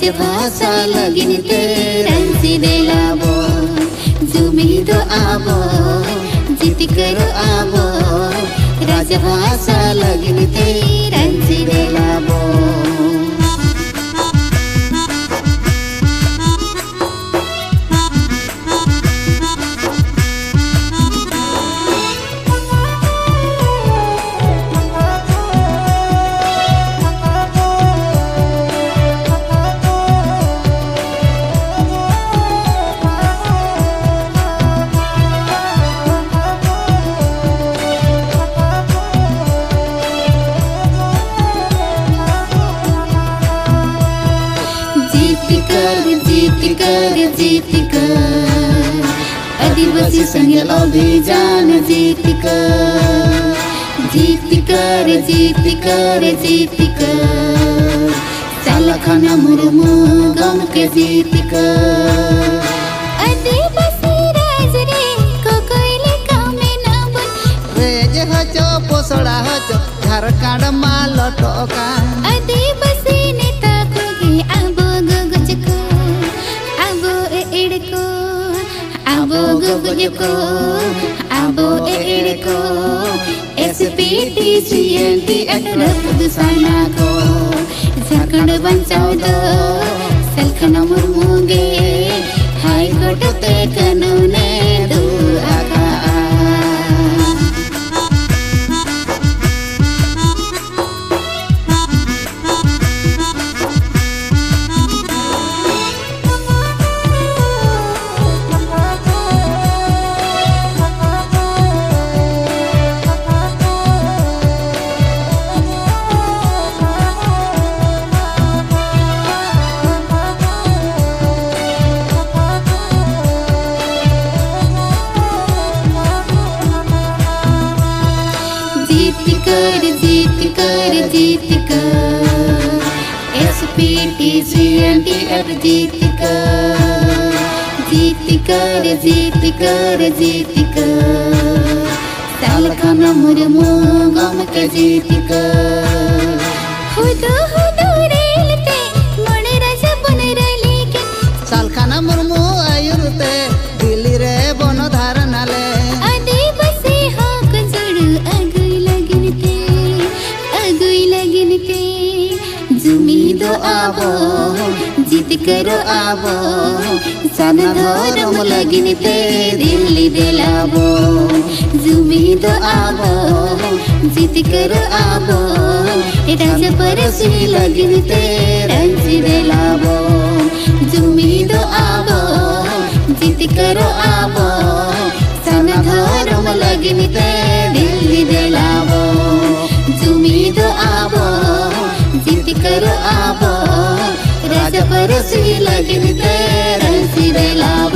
राजभाषा लगिन ते रंसी देलाबो जुमी दो आबो जीत करो आबो राजभाषा लगिन ते रंसी देलाबो जीत कर आदिवासी संघ अभियान जीत कर सालखाना मुर्मू गम के जीत कर आदिवासी राज रे कोकोइले कामे ना बन रेज हचो पोसड़ा हचो झारखंड माल टोका आदिवासी नेता कोगे आबो गगजको आबो गगजको आबो एड़को SPTCNT अटरफ दुसाना को झारखंड बचाओ दो सालखाना मुर्मू गे हाई कोर्ट ते कानून दो आका जीत कर SPTCNT जीत कर सालखाना मुर्मू गम के जीत कर हुदो रेलते मोड़े राजा बन रली के सालखाना मुर्मू आयुरते दिल्ली रे बन धारणा ले आदिवासी हक जड़ अगुई लगिनते जुमी दो आबो जीत करो आबो सन धर्म लगिनते दिल्ली देलाबो जुमी दो आबो जीत करो आबो राजा परसी लगिनते रंसी देलाबो जुमी दो आबो जीत करो आबो सन धर्म लगिनते दिल्ली देलाबो जुमी दो आबो जीत करो आबो राजा परसी लगिनते रंसी देलाबो।